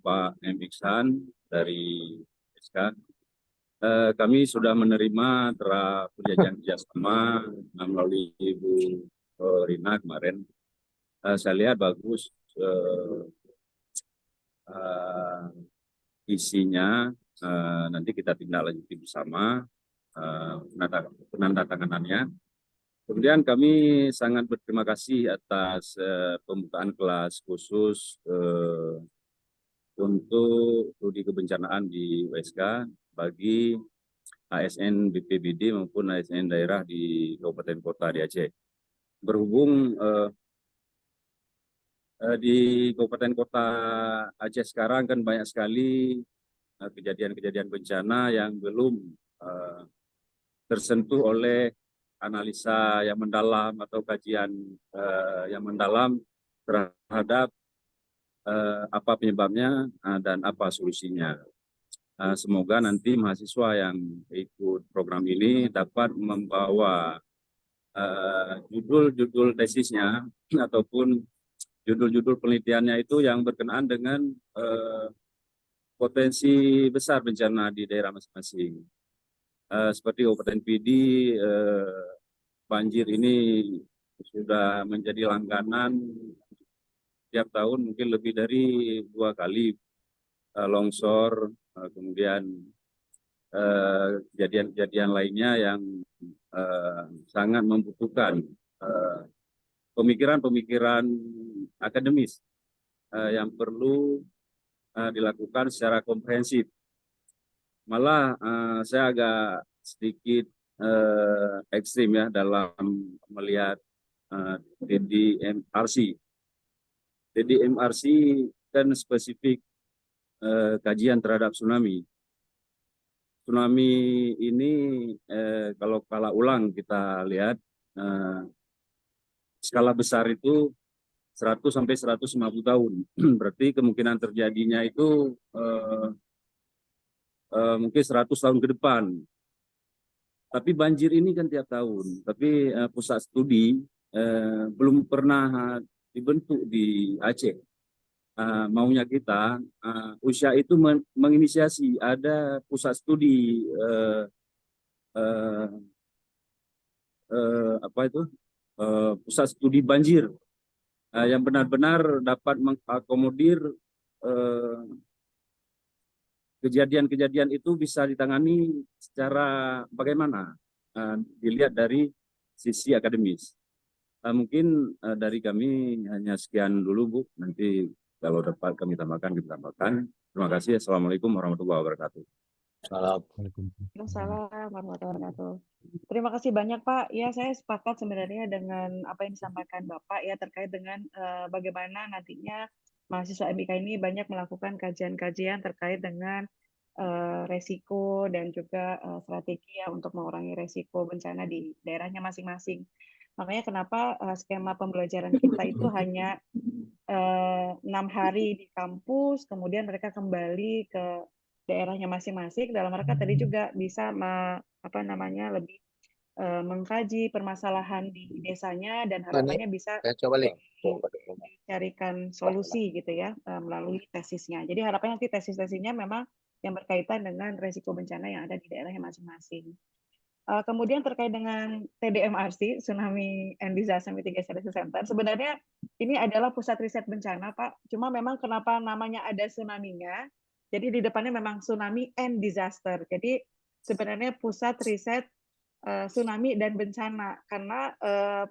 Pak M. Iksan dari SK. Kami sudah menerima draft perjanjian kerjasama melalui Ibu Rina kemarin. Saya lihat bagus isinya. Nanti kita tindak lanjuti bersama penandatanganannya. Kemudian kami sangat berterima kasih atas pembukaan kelas khusus untuk studi kebencanaan di USK bagi ASN BPBD maupun ASN daerah di Kabupaten Kota di Aceh. Berhubung di Kabupaten Kota Aceh sekarang kan banyak sekali kejadian-kejadian bencana yang belum tersentuh oleh analisa yang mendalam atau kajian yang mendalam terhadap apa penyebabnya dan apa solusinya. Semoga nanti mahasiswa yang ikut program ini dapat membawa judul-judul tesisnya ataupun judul-judul penelitiannya itu yang berkenaan dengan potensi besar bencana di daerah masing-masing. Seperti Kabupaten Pidi, banjir ini sudah menjadi langganan tiap tahun, mungkin lebih dari 2 kali longsor, kemudian kejadian-kejadian lainnya yang sangat membutuhkan pemikiran-pemikiran akademis yang perlu dilakukan secara komprehensif. Malah saya agak sedikit ekstrim ya dalam melihat TDMRC. TDMRC kan spesifik kajian terhadap tsunami. Tsunami ini kalau skala ulang kita lihat skala besar itu 100 sampai 150 tahun. Berarti kemungkinan terjadinya itu mungkin 100 tahun ke depan. Tapi banjir ini kan tiap tahun. Tapi pusat studi belum pernah dibentuk di Aceh. Maunya kita, usia itu menginisiasi ada pusat studi pusat studi banjir yang benar-benar dapat mengakomodir kejadian-kejadian itu bisa ditangani secara bagaimana dilihat dari sisi akademis. Mungkin dari kami hanya sekian dulu Bu, nanti kalau dapat kami tambahkan, kita tambahkan. Terima kasih. Assalamualaikum warahmatullahi wabarakatuh. Waalaikumsalam warahmatullahi wabarakatuh. Terima kasih banyak Pak. Ya, saya sepakat sebenarnya dengan apa yang disampaikan Bapak ya terkait dengan bagaimana nantinya mahasiswa MIK ini banyak melakukan kajian-kajian terkait dengan resiko dan juga strategi ya untuk mengurangi resiko bencana di daerahnya masing-masing. Makanya kenapa skema pembelajaran kita itu hanya 6 hari di kampus, kemudian mereka kembali ke daerahnya masing-masing. Dalam rangka tadi juga bisa lebih mengkaji permasalahan di desanya dan harapannya bisa dicarikan solusi gitu ya melalui tesisnya. Jadi harapannya nanti tesis-tesisnya memang yang berkaitan dengan resiko bencana yang ada di daerahnya masing-masing. Kemudian terkait dengan TDMRC, Tsunami and Disaster Mitigation Research Center, sebenarnya ini adalah pusat riset bencana, Pak. Cuma memang kenapa namanya ada tsunami-nya, jadi di depannya memang Tsunami and Disaster. Jadi sebenarnya pusat riset tsunami dan bencana, karena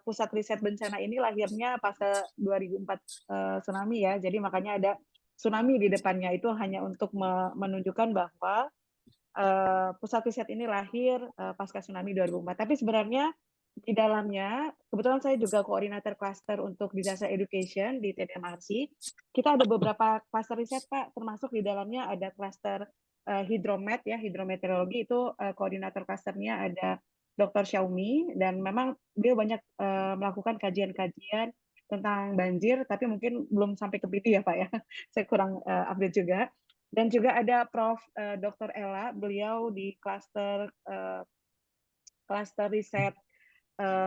pusat riset bencana ini lahirnya pas 2004 tsunami ya, jadi makanya ada tsunami di depannya, itu hanya untuk menunjukkan bahwa pusat riset ini lahir pasca tsunami 2004. Tapi sebenarnya di dalamnya, kebetulan saya juga koordinator cluster untuk disaster education di TDMRC. Kita ada beberapa cluster riset, Pak, termasuk di dalamnya ada cluster hidromet ya, hidrometeorologi itu koordinator clusternya ada Dr. Xiaomi, dan memang beliau banyak melakukan kajian-kajian tentang banjir, tapi mungkin belum sampai ke PD ya Pak ya, saya kurang update juga. Dan juga ada Prof. Dr. Ella, beliau di cluster riset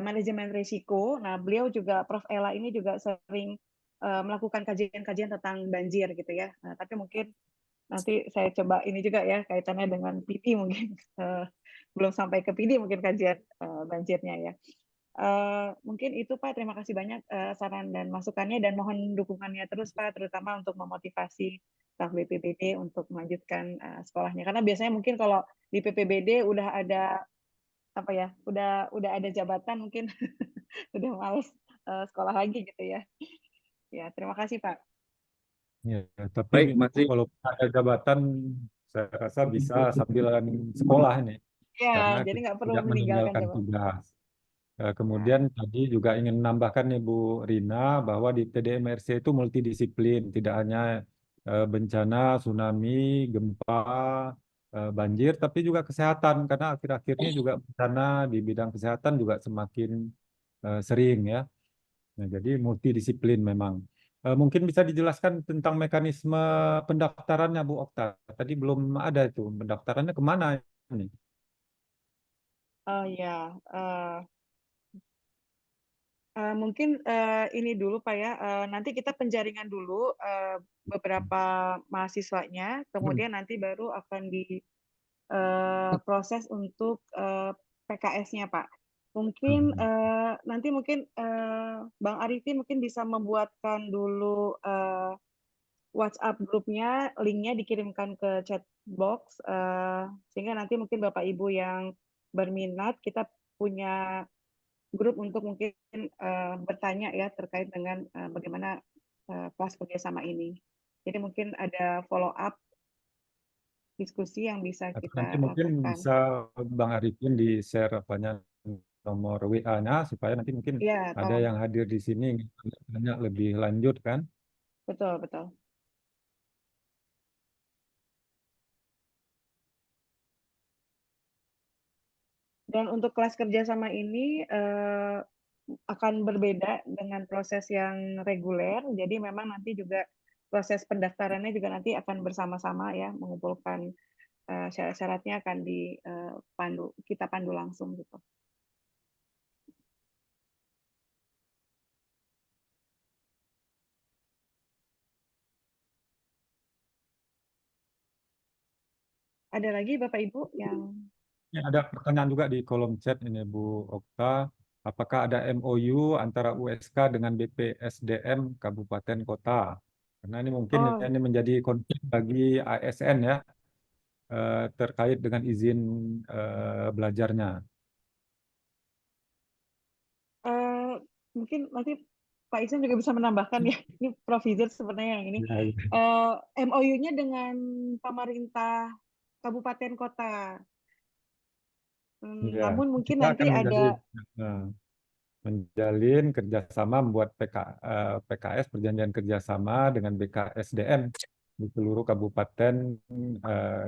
manajemen risiko. Nah, beliau juga Prof. Ella ini juga sering melakukan kajian-kajian tentang banjir gitu ya. Nah, tapi mungkin nanti saya coba ini juga ya kaitannya dengan PD mungkin belum sampai ke PD mungkin kajian banjirnya ya. Mungkin itu Pak, terima kasih banyak saran dan masukannya, dan mohon dukungannya terus Pak, terutama untuk memotivasi staf BPBD untuk melanjutkan sekolahnya, karena biasanya mungkin kalau di PPBD udah ada apa ya, udah ada jabatan mungkin udah males sekolah lagi gitu ya. Ya, terima kasih Pak. Ya, Baik, tapi masih kalau ada jabatan, saya rasa bisa sambil sekolah ini, karena Ya, jadi kita nggak perlu tidak meninggalkan meninggalkan jabatan. tugas. Ya. Kemudian tadi juga ingin menambahkan nih Bu Rina bahwa di TDMRC itu multidisiplin, tidak hanya bencana, tsunami, gempa, banjir, tapi juga kesehatan, karena akhir-akhirnya juga bencana di bidang kesehatan juga semakin sering ya. Nah, jadi multidisiplin memang. Mungkin bisa dijelaskan tentang mekanisme pendaftarannya Bu Okta. Tadi belum ada itu, pendaftarannya kemana ini? Oh ya, mungkin ini dulu Pak ya, nanti kita penjaringan dulu beberapa mahasiswanya, kemudian nanti baru akan diproses untuk PKS-nya Pak. Mungkin nanti mungkin Bang Arifin mungkin bisa membuatkan dulu WhatsApp grupnya, linknya dikirimkan ke chat box, sehingga nanti mungkin Bapak Ibu yang berminat, kita punya grup untuk mungkin bertanya ya terkait dengan bagaimana kelas kerjasama ini. Jadi mungkin ada follow up diskusi yang bisa Atau kita nanti mungkin lakukan. bisa Bang Arifin di-share apanya nomor WA-nya supaya nanti mungkin Iya, ada yang hadir di sini tanya lebih lanjut kan. betul, betul. Dan untuk kelas kerjasama ini akan berbeda dengan proses yang reguler. Jadi memang nanti juga proses pendaftarannya juga nanti akan bersama-sama ya, mengumpulkan syarat-syaratnya akan kita pandu langsung gitu. Ada lagi Bapak Ibu yang Ya, ada pertanyaan juga di kolom chat ini Bu Okta. Apakah ada MOU antara USK dengan BPSDM Kabupaten Kota? Karena ini mungkin oh ini menjadi konflik bagi ASN ya terkait dengan izin belajarnya. eh, mungkin nanti Pak Iksan juga bisa menambahkan ya. Ini provider sebenarnya yang ini. Ya, MOU-nya dengan pemerintah kabupaten kota. ya. Namun mungkin Kita nanti akan ada menjalin kerjasama membuat PKS perjanjian kerjasama dengan BKSDM di seluruh kabupaten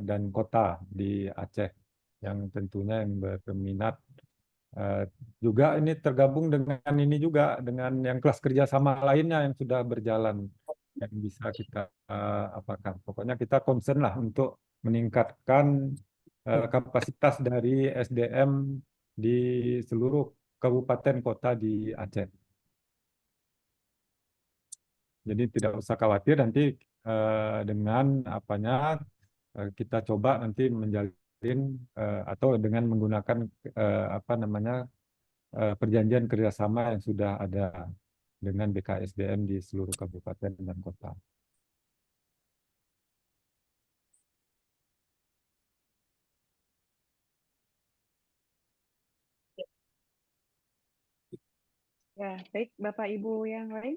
dan kota di Aceh yang tentunya yang berminat juga ini tergabung dengan ini juga dengan yang kelas kerjasama lainnya yang sudah berjalan yang bisa kita apakan. Pokoknya kita concern lah untuk meningkatkan kapasitas dari SDM di seluruh kabupaten kota di Aceh. Jadi tidak usah khawatir nanti dengan apanya kita coba nanti menjalin atau dengan menggunakan apa namanya perjanjian kerjasama yang sudah ada dengan BKSDM di seluruh kabupaten dan kota. ya baik Bapak Ibu yang lain.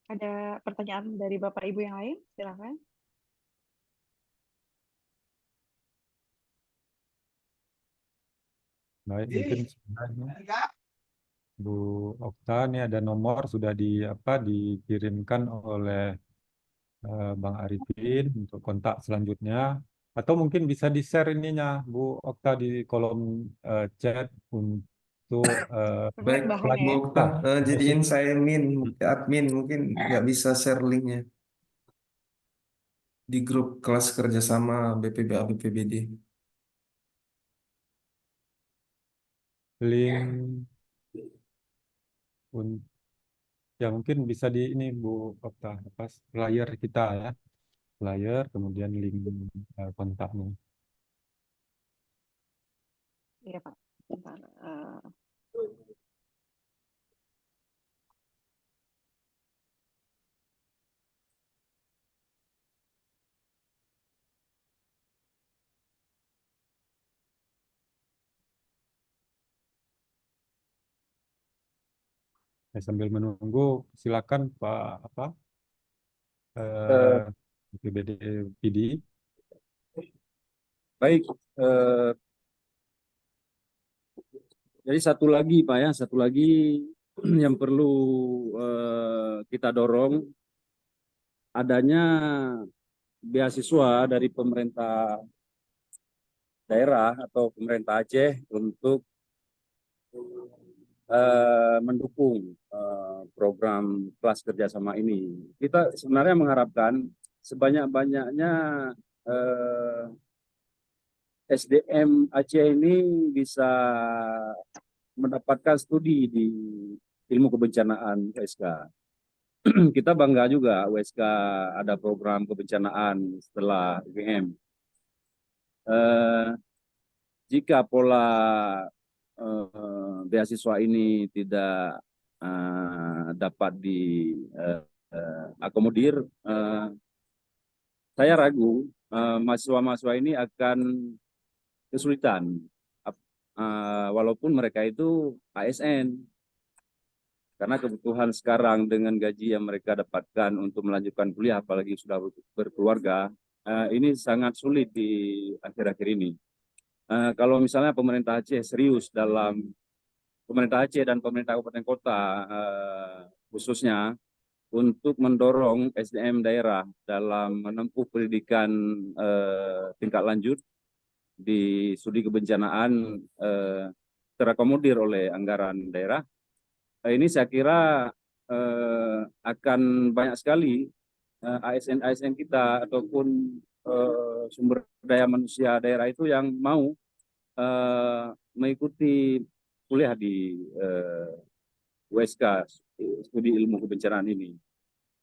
Ada pertanyaan dari Bapak Ibu yang lain? Silakan. Baik, mungkin sebenarnya Bu Okta ini ada nomor sudah dikirimkan oleh Bang Arifin untuk kontak selanjutnya. Atau mungkin bisa di-share ininya Bu Okta di kolom chat untuk Baik, bahannya Bu ya. Okta, jadiin saya admin, mungkin nggak bisa share linknya di grup kelas kerjasama BPBA BPBD. link ya mungkin bisa di ini Bu Okta apa flyer kita ya flyer kemudian link kontaknya. Iya Pak. Bentar. Sambil menunggu silakan Pak apa Eh, BPBD PD. Baik, jadi satu lagi Pak ya, satu lagi yang perlu kita dorong adanya beasiswa dari pemerintah daerah atau pemerintah Aceh untuk mendukung program kelas kerjasama ini. Kita sebenarnya mengharapkan sebanyak-banyaknya SDM Aceh ini bisa mendapatkan studi di ilmu kebencanaan USK. Kita bangga juga USK ada program kebencanaan setelah UGM. Jika pola beasiswa ini tidak dapat diakomodir, saya ragu mahasiswa-mahasiswa ini akan kesulitan, walaupun mereka itu ASN. Karena kebutuhan sekarang dengan gaji yang mereka dapatkan untuk melanjutkan kuliah, apalagi sudah berkeluarga, ini sangat sulit di akhir-akhir ini. Kalau misalnya pemerintah Aceh serius pemerintah Aceh dan pemerintah kabupaten kota khususnya untuk mendorong SDM daerah dalam menempuh pendidikan tingkat lanjut di studi kebencanaan terakomodir oleh anggaran daerah, ini saya kira akan banyak sekali ASN-ASN kita ataupun sumber daya manusia daerah itu yang mau mengikuti kuliah di USK, studi ilmu kebencanaan ini.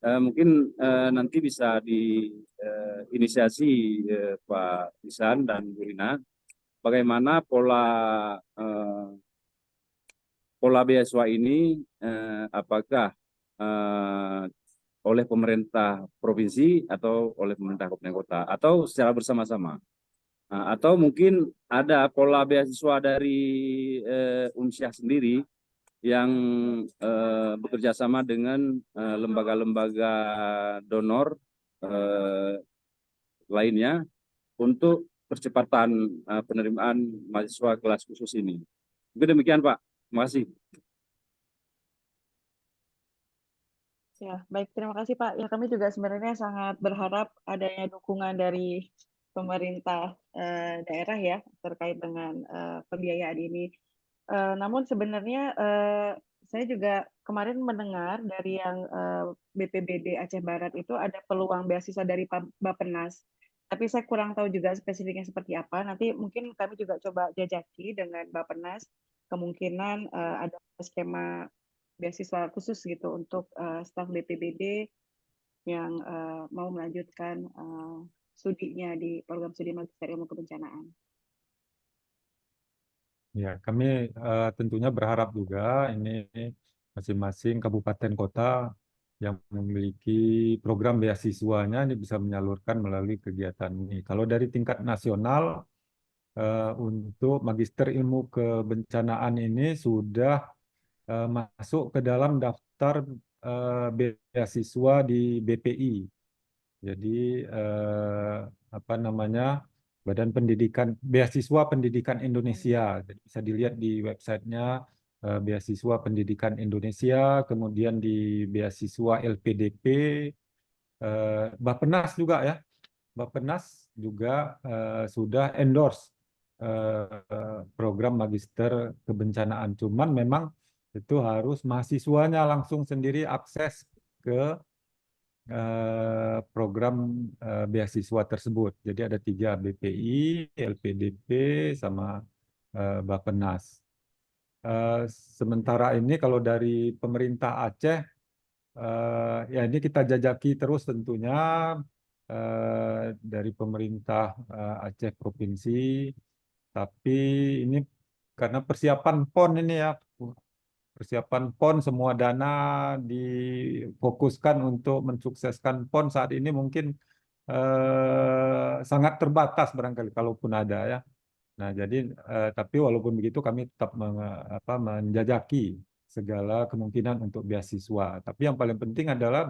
Mungkin nanti bisa diinisiasi Pak Ihsan dan Bu Rina, bagaimana pola beasiswa ini, apakah oleh pemerintah provinsi atau oleh pemerintah kabupaten kota atau secara bersama-sama, atau mungkin ada pola beasiswa dari Unsyah sendiri yang bekerja sama dengan lembaga-lembaga donor lainnya untuk percepatan penerimaan mahasiswa kelas khusus ini. Mungkin demikian, Pak. Terima kasih. Ya, baik, terima kasih Pak. Ya, kami juga sebenarnya sangat berharap adanya dukungan dari pemerintah daerah ya terkait dengan pembiayaan ini. Namun sebenarnya saya juga kemarin mendengar dari yang BPBD Aceh Barat itu ada peluang beasiswa dari Bappenas. Tapi saya kurang tahu juga spesifiknya seperti apa. Nanti mungkin kami juga coba jajaki dengan Bappenas kemungkinan ada skema beasiswa khusus gitu untuk staf BPBD yang mau melanjutkan studinya di program studi Magister Ilmu Kebencanaan. Ya, kami tentunya berharap juga ini masing-masing kabupaten kota yang memiliki program beasiswanya ini bisa menyalurkan melalui kegiatan ini. Kalau dari tingkat nasional, untuk Magister Ilmu Kebencanaan ini sudah masuk ke dalam daftar beasiswa di BPI. Jadi apa namanya, Badan Pendidikan Beasiswa Pendidikan Indonesia. Jadi bisa dilihat di websitenya Beasiswa Pendidikan Indonesia, kemudian di beasiswa LPDP, Bappenas juga ya. Bappenas juga sudah endorse program Magister Kebencanaan. Cuman memang itu harus mahasiswanya langsung sendiri akses ke program beasiswa tersebut. Jadi ada 3, BPI, LPDP, sama Bappenas. Sementara ini kalau dari pemerintah Aceh, ya ini kita jajaki terus tentunya dari pemerintah Aceh Provinsi. Tapi ini karena persiapan PON ini ya, persiapan PON semua dana difokuskan untuk mensukseskan PON saat ini mungkin sangat terbatas barangkali kalaupun ada ya. Nah, jadi tapi walaupun begitu kami tetap menjajaki segala kemungkinan untuk beasiswa. Tapi yang paling penting adalah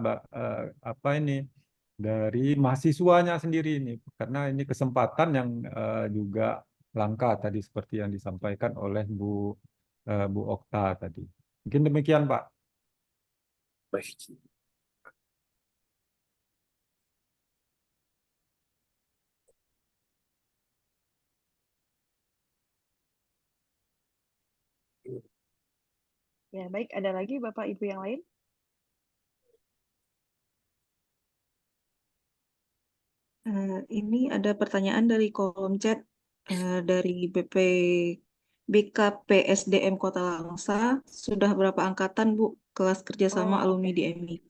apa ini dari mahasiswanya sendiri ini, karena ini kesempatan yang juga langka tadi seperti yang disampaikan oleh Bu Okta tadi. Mungkin demikian, Pak. Baik. Ya, baik. Ada lagi Bapak Ibu yang lain? Ini ada pertanyaan dari kolom chat dari BKPSDM Kota Langsa. Sudah berapa angkatan, Bu, kelas kerjasama Oh, alumni oke. di MIK?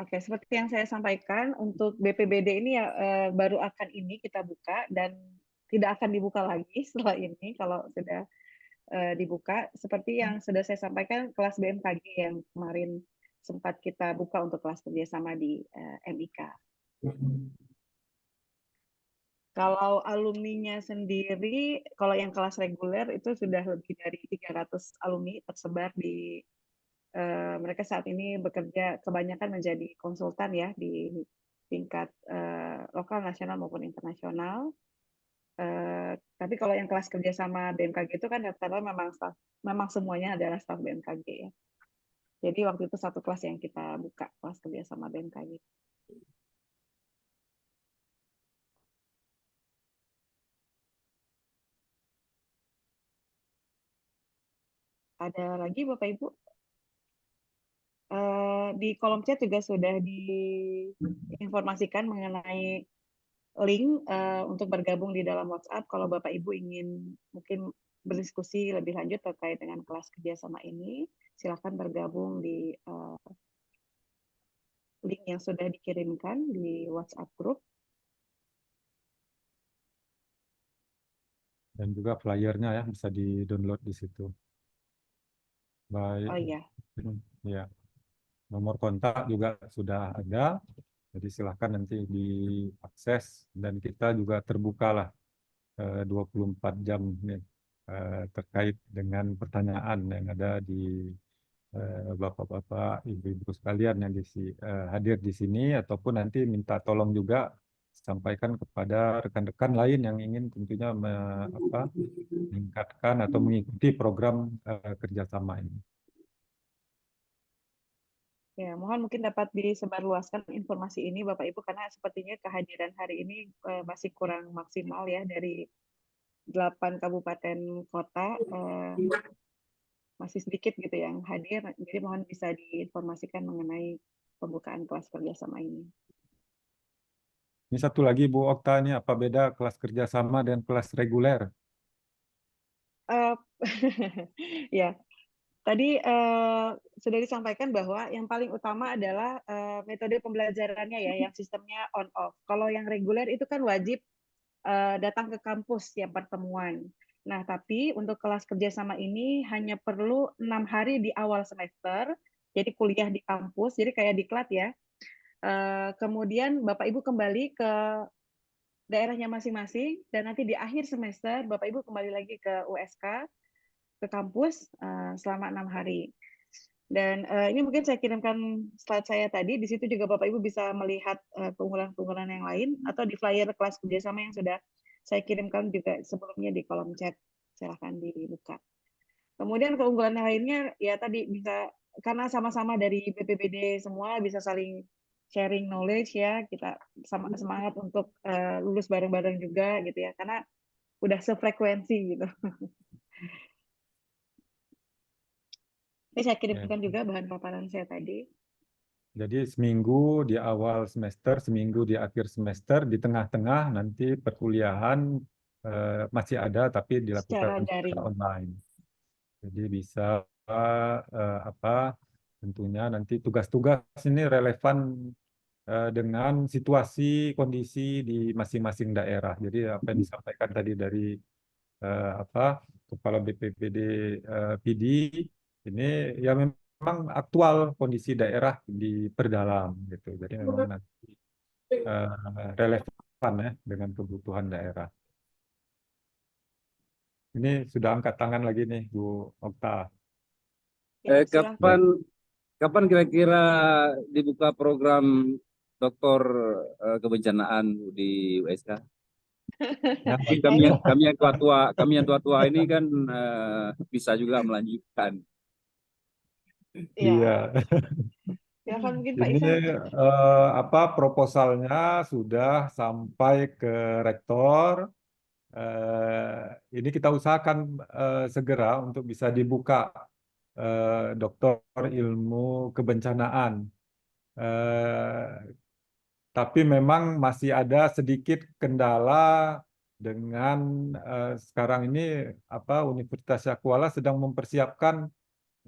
Oke, seperti yang saya sampaikan, untuk BPBD ini ya baru akan ini kita buka dan tidak akan dibuka lagi setelah ini kalau sudah dibuka. Seperti yang sudah saya sampaikan, kelas BMKG yang kemarin sempat kita buka untuk kelas kerjasama di MIK. Kalau alumninya sendiri, kalau yang kelas reguler itu sudah lebih dari 300 alumni tersebar di mereka saat ini bekerja kebanyakan menjadi konsultan ya di tingkat lokal, nasional maupun internasional. Tapi kalau yang kelas kerjasama BMKG itu kan daftarnya memang semuanya adalah staf BMKG ya. Jadi waktu itu satu kelas yang kita buka, kelas kerjasama BMKG. Ada lagi Bapak Ibu? Di kolom chat juga sudah diinformasikan mengenai link untuk bergabung di dalam WhatsApp. Kalau Bapak Ibu ingin mungkin berdiskusi lebih lanjut terkait dengan kelas kerjasama ini, silakan bergabung di link yang sudah dikirimkan di WhatsApp group. Dan juga flyernya ya bisa di-download di situ. Baik. Oh iya. Ya. Nomor kontak juga sudah ada. Jadi silahkan nanti diakses dan kita juga terbukalah 24 jam nih, terkait dengan pertanyaan yang ada di Bapak-bapak, Ibu-ibu sekalian yang hadir di sini, ataupun nanti minta tolong juga sampaikan kepada rekan-rekan lain yang ingin tentunya meningkatkan atau mengikuti program kerjasama ini. Ya, mohon mungkin dapat disebarluaskan informasi ini Bapak Ibu, karena sepertinya kehadiran hari ini masih kurang maksimal ya, dari 8 kabupaten kota masih sedikit gitu yang hadir. Jadi mohon bisa diinformasikan mengenai pembukaan kelas kerjasama ini. Ini satu lagi Bu Okta, ini apa beda kelas kerjasama dan kelas reguler? Ya, tadi sudah disampaikan bahwa yang paling utama adalah metode pembelajarannya ya, yang sistemnya on-off. Kalau yang reguler itu kan wajib datang ke kampus tiap pertemuan. Nah, tapi untuk kelas kerjasama ini hanya perlu 6 hari di awal semester, jadi kuliah di kampus, jadi kayak diklat ya. Kemudian Bapak Ibu kembali ke daerahnya masing-masing, dan nanti di akhir semester Bapak Ibu kembali lagi ke USK, ke kampus selama 6 hari. Dan ini mungkin saya kirimkan slide saya tadi, di situ juga Bapak Ibu bisa melihat keunggulan-keunggulan yang lain, atau di flyer kelas kerjasama yang sudah saya kirimkan juga sebelumnya di kolom chat, silahkan dibuka. Kemudian keunggulan yang lainnya ya tadi bisa, karena sama-sama dari BPBD semua, bisa saling sharing knowledge ya, kita sama semangat untuk lulus bareng-bareng juga gitu ya, karena udah sefrekuensi gitu. Ini saya kirimkan juga bahan paparan saya tadi. Jadi seminggu di awal semester, seminggu di akhir semester, di tengah-tengah nanti perkuliahan masih ada tapi Secara dilakukan daring. secara online. Jadi bisa tentunya nanti tugas-tugas ini relevan dengan situasi kondisi di masing-masing daerah. Jadi apa yang disampaikan tadi dari Kepala BPBD PD ini ya memang aktual kondisi daerah diperdalam gitu. Jadi memang nanti relevan ya dengan kebutuhan daerah. Ini sudah angkat tangan lagi nih Bu Okta. Ya, silahkan. Kapan kira-kira dibuka program doktor kebencanaan di USK? Kami yang tua-tua ini kan bisa juga melanjutkan. Iya. Silakan mungkin Pak Ini Ihsan. proposalnya sudah sampai ke rektor. Ini kita usahakan segera untuk bisa dibuka doktor ilmu kebencanaan. Tapi memang masih ada sedikit kendala dengan sekarang ini Universitas Syakuala sedang mempersiapkan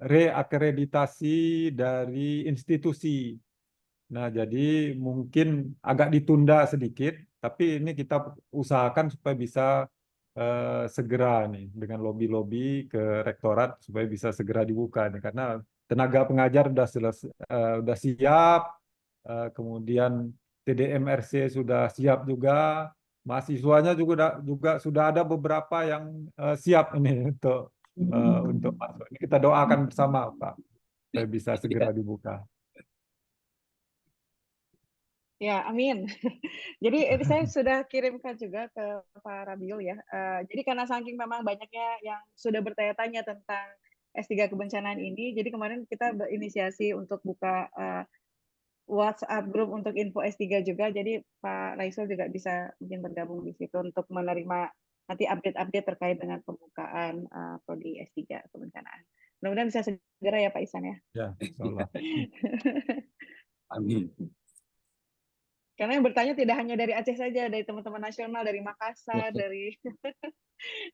reakreditasi dari institusi. Nah, jadi mungkin agak ditunda sedikit, tapi ini kita usahakan supaya bisa segera nih dengan lobby-lobby ke rektorat supaya bisa segera dibuka nih karena tenaga pengajar udah siap, kemudian TDMRC sudah siap juga, mahasiswanya juga sudah ada beberapa yang siap ini untuk masuk. Ini kita doakan bersama, Pak, supaya bisa segera dibuka. Ya, amin. Jadi saya sudah kirimkan juga ke Pak Rabiul ya. Jadi karena saking memang banyaknya yang sudah bertanya-tanya tentang S3 kebencanaan ini, jadi kemarin kita berinisiasi untuk buka WhatsApp grup untuk info S3 juga. Jadi Pak Raisul juga bisa mungkin bergabung di situ untuk menerima nanti update-update terkait dengan pembukaan prodi S3 kebencanaan. Mudah-mudahan bisa segera ya Pak Ihsan ya. Ya, insya Allah. Amin. Karena yang bertanya tidak hanya dari Aceh saja, dari teman-teman nasional, dari Makassar, dari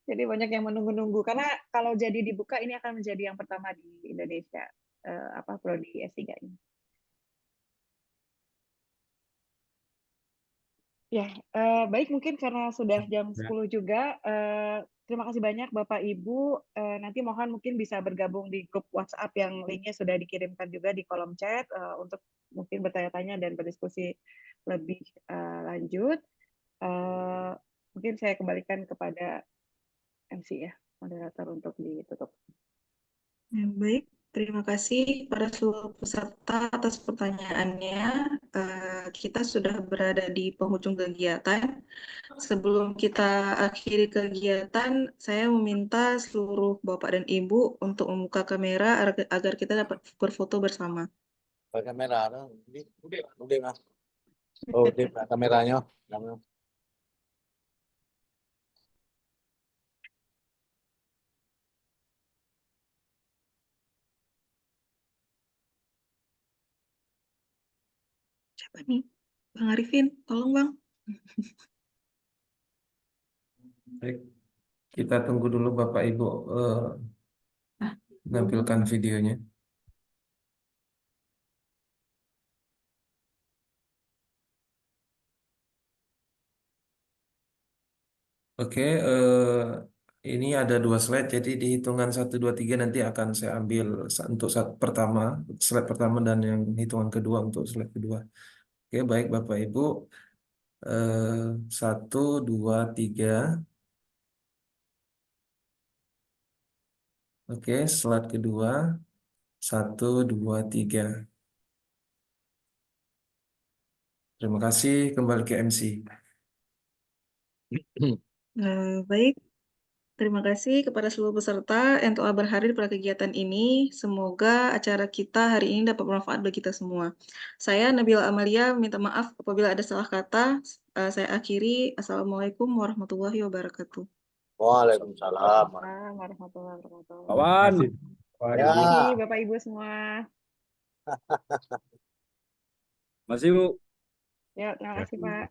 jadi banyak yang menunggu-nunggu. Karena kalau jadi dibuka ini akan menjadi yang pertama di Indonesia prodi S3 ini. Ya, baik mungkin karena sudah jam 10 juga. Terima kasih banyak Bapak Ibu. Nanti mohon mungkin bisa bergabung di grup WhatsApp yang linknya sudah dikirimkan juga di kolom chat untuk mungkin bertanya-tanya dan berdiskusi lebih lanjut. Mungkin saya kembalikan kepada MC ya, moderator untuk ditutup. Ya, baik, terima kasih pada seluruh peserta atas pertanyaannya. Kita sudah berada di penghujung kegiatan. Sebelum kita akhiri kegiatan, saya meminta seluruh Bapak dan Ibu untuk membuka kamera agar kita dapat berfoto bersama. Pakai kamera, udah mas. Oh, udah kameranya. Siapa nih? Bang Arifin, tolong Bang. Baik, kita tunggu dulu Bapak Ibu menampilkan videonya. Oke, ini ada 2 slide, jadi di hitungan 1, 2, 3 nanti akan saya ambil untuk slide pertama dan yang hitungan kedua untuk slide kedua. Oke, baik Bapak Ibu, 1, 2, 3. Oke, slide kedua, 1, 2, 3. Terima kasih, kembali ke MC. Baik, terima kasih kepada seluruh peserta yang telah berhadir pada kegiatan ini. Semoga acara kita hari ini dapat bermanfaat bagi kita semua. Saya Nabila Amalia minta maaf apabila ada salah kata. Saya akhiri. Assalamualaikum warahmatullahi wabarakatuh. Waalaikumsalam. Assalamualaikum warahmatullahi wabarakatuh. Kawan. Terima Terima kasih. kasih Bapak Ibu semua. Masih Bu. Ya, terima kasih Pak.